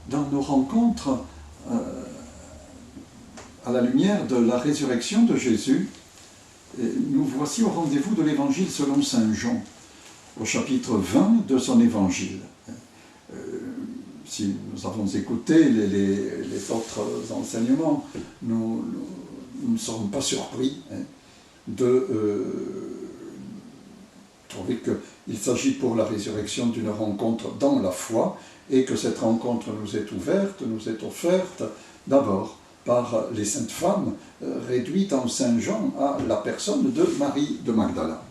dans nos rencontres à la lumière de la résurrection de Jésus, nous voici au rendez-vous de l'Évangile selon saint Jean, au chapitre 20 de son Évangile. Si nous avons écouté les autres enseignements, nous ne serons pas surpris de trouver qu'il s'agit pour la résurrection d'une rencontre dans la foi et que cette rencontre nous est offerte d'abord par les saintes femmes, réduites en saint Jean à la personne de Marie de Magdala.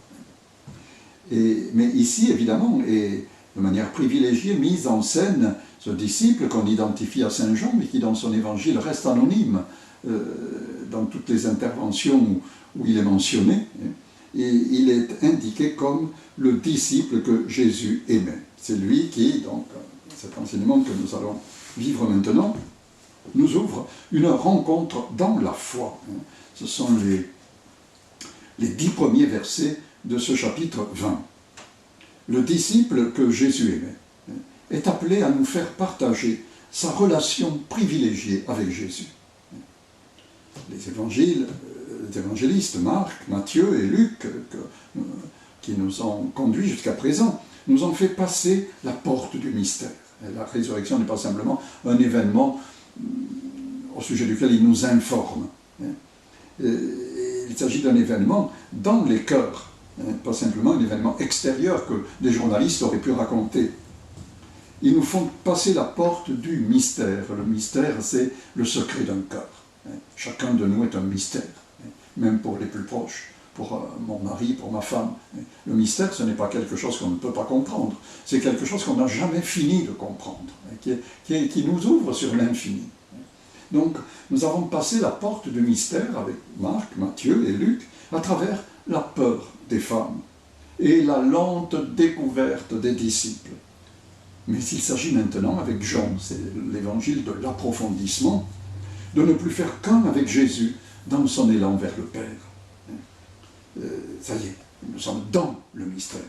Mais ici, évidemment, est de manière privilégiée mise en scène ce disciple qu'on identifie à saint Jean, mais qui dans son évangile reste anonyme dans toutes les interventions où il est mentionné. Et il est indiqué comme le disciple que Jésus aimait. C'est lui qui, donc, cet enseignement que nous allons vivre maintenant, nous ouvre une rencontre dans la foi. Ce sont les 10 premiers versets de ce chapitre 20. Le disciple que Jésus aimait est appelé à nous faire partager sa relation privilégiée avec Jésus. Les évangélistes Marc, Matthieu et Luc, qui nous ont conduits jusqu'à présent, nous ont fait passer la porte du mystère. La résurrection n'est pas simplement un événement au sujet duquel il nous informe. Il s'agit d'un événement dans les cœurs, pas simplement un événement extérieur que des journalistes auraient pu raconter. Ils nous font passer la porte du mystère. Le mystère, c'est le secret d'un cœur. Chacun de nous est un mystère, même pour les plus proches, pour mon mari, pour ma femme. Le mystère, ce n'est pas quelque chose qu'on ne peut pas comprendre, c'est quelque chose qu'on n'a jamais fini de comprendre, qui nous ouvre sur l'infini. Donc, nous avons passé la porte du mystère avec Marc, Matthieu et Luc à travers la peur des femmes et la lente découverte des disciples. Mais il s'agit maintenant avec Jean, c'est l'évangile de l'approfondissement, de ne plus faire qu'un avec Jésus dans son élan vers le Père. Ça y est, nous sommes dans le mystère.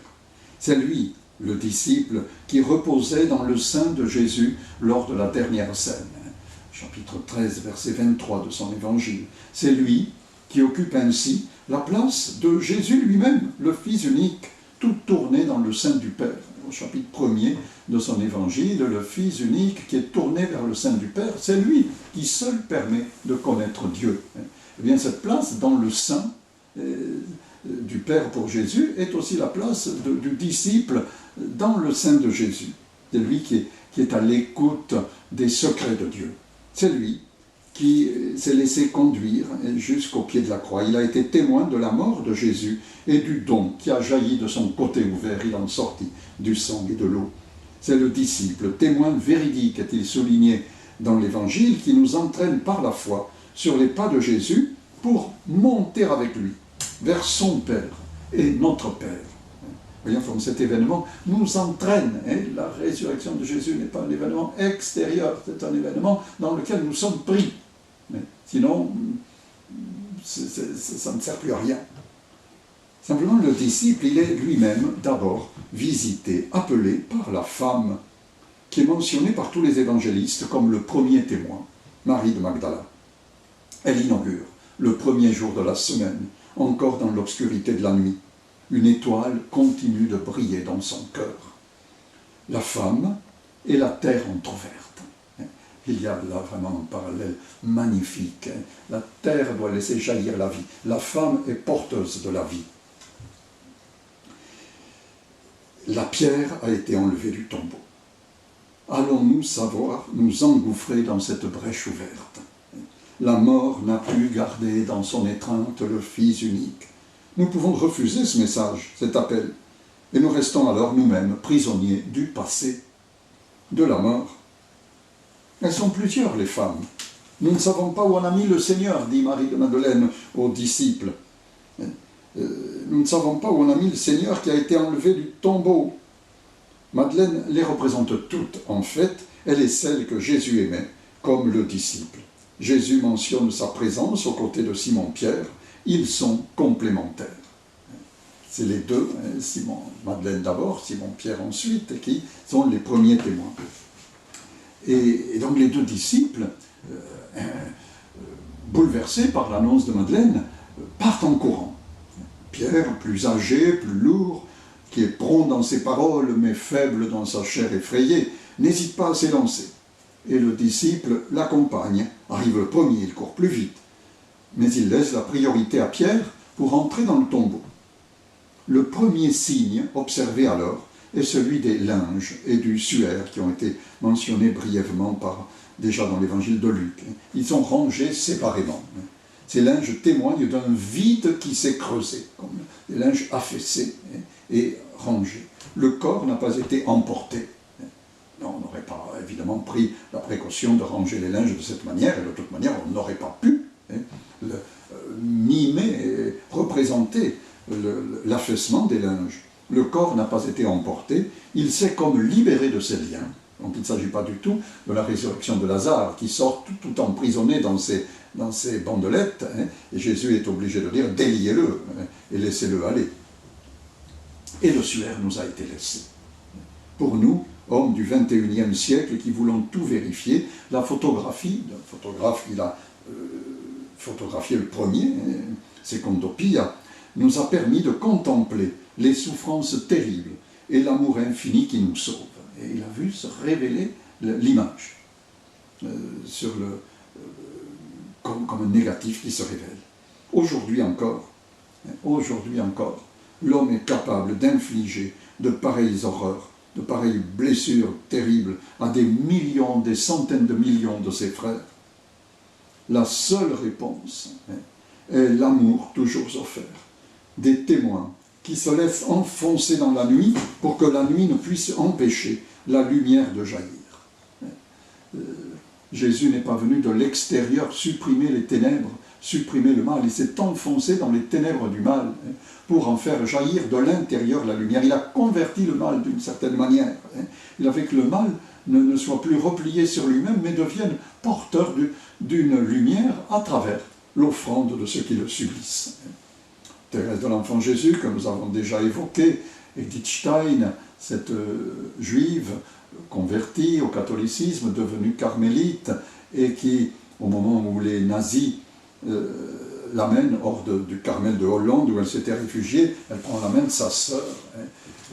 C'est lui, le disciple, qui reposait dans le sein de Jésus lors de la dernière scène. Chapitre 13, verset 23 de son évangile. C'est lui qui occupe ainsi la place de Jésus lui-même, le Fils unique, tout tourné dans le sein du Père. Au chapitre 1er de son évangile, le Fils unique qui est tourné vers le sein du Père, c'est lui qui seul permet de connaître Dieu. Eh bien, cette place dans le sein du Père pour Jésus est aussi la place du disciple dans le sein de Jésus. C'est lui qui est à l'écoute des secrets de Dieu. C'est lui qui s'est laissé conduire jusqu'au pied de la croix. Il a été témoin de la mort de Jésus et du don qui a jailli de son côté ouvert. Il en sortit du sang et de l'eau. C'est le disciple, témoin véridique, est-il souligné dans l'Évangile, qui nous entraîne par la foi sur les pas de Jésus pour monter avec lui vers son Père et notre Père. Voyons comme cet événement nous entraîne. La résurrection de Jésus n'est pas un événement extérieur, c'est un événement dans lequel nous sommes pris. Mais sinon, ça ne sert plus à rien. Simplement, le disciple, il est lui-même d'abord visité, appelé par la femme, qui est mentionnée par tous les évangélistes comme le premier témoin, Marie de Magdala. Elle inaugure le premier jour de la semaine, encore dans l'obscurité de la nuit. Une étoile continue de briller dans son cœur. La femme et la terre entr'ouverte. Il y a là vraiment un parallèle magnifique. La terre doit laisser jaillir la vie. La femme est porteuse de la vie. La pierre a été enlevée du tombeau. Allons-nous savoir nous engouffrer dans cette brèche ouverte? La mort n'a pu garder dans son étreinte le Fils unique. Nous pouvons refuser ce message, cet appel, et nous restons alors nous-mêmes prisonniers du passé, de la mort. Elles sont plusieurs, les femmes. Nous ne savons pas où on a mis le Seigneur, dit Marie de Madeleine aux disciples. Nous ne savons pas où on a mis le Seigneur qui a été enlevé du tombeau. Madeleine les représente toutes, en fait. Elle est celle que Jésus aimait, comme le disciple. Jésus mentionne sa présence aux côtés de Simon-Pierre. Ils sont complémentaires. C'est les deux, Madeleine d'abord, Simon-Pierre ensuite, qui sont les premiers témoins. Et donc les deux disciples, bouleversés par l'annonce de Madeleine, partent en courant. Pierre, plus âgé, plus lourd, qui est prompt dans ses paroles, mais faible dans sa chair effrayée, n'hésite pas à s'élancer. Et le disciple l'accompagne, arrive le premier, il court plus vite. Mais il laisse la priorité à Pierre pour entrer dans le tombeau. Le premier signe observé alors est celui des linges et du suaire qui ont été mentionnés brièvement déjà dans l'évangile de Luc. Ils sont rangés séparément. Ces linges témoignent d'un vide qui s'est creusé, comme des linges affaissés et rangés. Le corps n'a pas été emporté. Non, on n'aurait pas évidemment pris la précaution de ranger les linges de cette manière, et de toute manière on n'aurait pas pu mimer et représenter l'affaissement des linges. Le corps n'a pas été emporté, il s'est comme libéré de ses liens. Donc il ne s'agit pas du tout de la résurrection de Lazare, qui sort tout emprisonné dans ses bandelettes, et Jésus est obligé de dire « déliez-le et laissez-le aller ». Et le suaire nous a été laissé. Pour nous, hommes du XXIe siècle qui voulons tout vérifier, la photographie, le photographe qui l'a photographié le premier, Secondo Pia, nous a permis de contempler les souffrances terribles et l'amour infini qui nous sauve. Et il a vu se révéler l'image comme un négatif qui se révèle. Aujourd'hui encore, l'homme est capable d'infliger de pareilles horreurs, de pareilles blessures terribles à des millions, des centaines de millions de ses frères. La seule réponse est l'amour toujours offert, des témoins qui se laissent enfoncer dans la nuit pour que la nuit ne puisse empêcher la lumière de jaillir. Jésus n'est pas venu de l'extérieur supprimer les ténèbres, supprimer le mal, il s'est enfoncé dans les ténèbres du mal pour en faire jaillir de l'intérieur la lumière. Il a converti le mal d'une certaine manière. Il a fait que le mal ne soit plus replié sur lui-même, mais devienne porteur d'une lumière à travers l'offrande de ceux qui le subissent. Thérèse de l'Enfant Jésus, que nous avons déjà évoqué, Edith Stein, cette juive convertie au catholicisme, devenue carmélite, et qui, au moment où les nazis l'amènent hors du Carmel de Hollande, où elle s'était réfugiée, elle prend la main de sa sœur,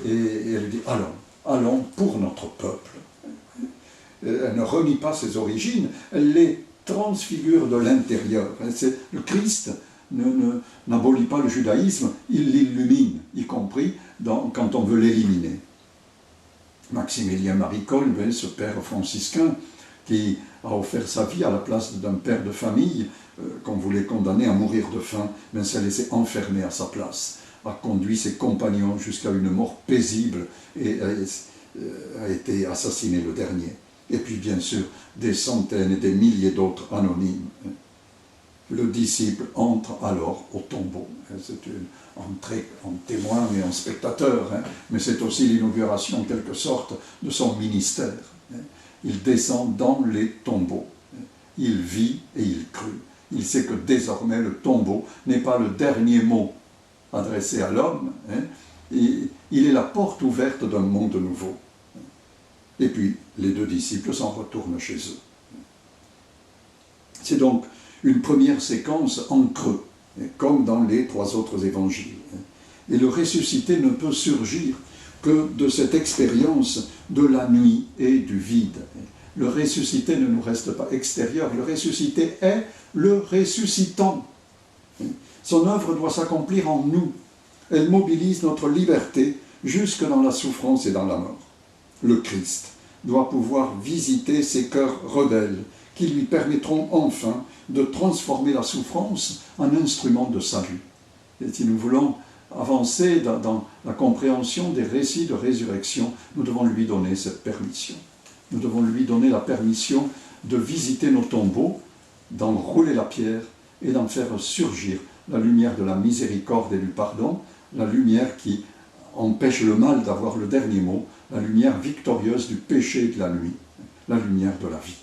et elle dit « allons pour notre peuple ». Elle ne renie pas ses origines, elle les transfigure de l'intérieur. Le Christ n'abolit pas le judaïsme, il l'illumine, y compris quand on veut l'éliminer. Maximilien Marie Kolbe, ce père franciscain qui a offert sa vie à la place d'un père de famille qu'on voulait condamner à mourir de faim, mais s'est laissé enfermer à sa place, a conduit ses compagnons jusqu'à une mort paisible et a été assassiné le dernier. Et puis bien sûr, des centaines et des milliers d'autres anonymes. Le disciple entre alors au tombeau. C'est une entrée en témoin et en spectateur, mais c'est aussi l'inauguration en quelque sorte de son ministère. Il descend dans les tombeaux. Il vit et il crut. Il sait que désormais le tombeau n'est pas le dernier mot adressé à l'homme. Il est la porte ouverte d'un monde nouveau. Et puis les deux disciples s'en retournent chez eux. C'est donc une première séquence en creux, comme dans les trois autres évangiles. Et le ressuscité ne peut surgir que de cette expérience de la nuit et du vide. Le ressuscité ne nous reste pas extérieur, le ressuscité est le ressuscitant. Son œuvre doit s'accomplir en nous. Elle mobilise notre liberté jusque dans la souffrance et dans la mort. Le Christ doit pouvoir visiter ces cœurs rebelles qui lui permettront enfin de transformer la souffrance en instrument de salut. Et si nous voulons avancer dans la compréhension des récits de résurrection, nous devons lui donner cette permission. Nous devons lui donner la permission de visiter nos tombeaux, d'en rouler la pierre et d'en faire surgir la lumière de la miséricorde et du pardon, la lumière qui empêche le mal d'avoir le dernier mot, la lumière victorieuse du péché et de la nuit, la lumière de la vie.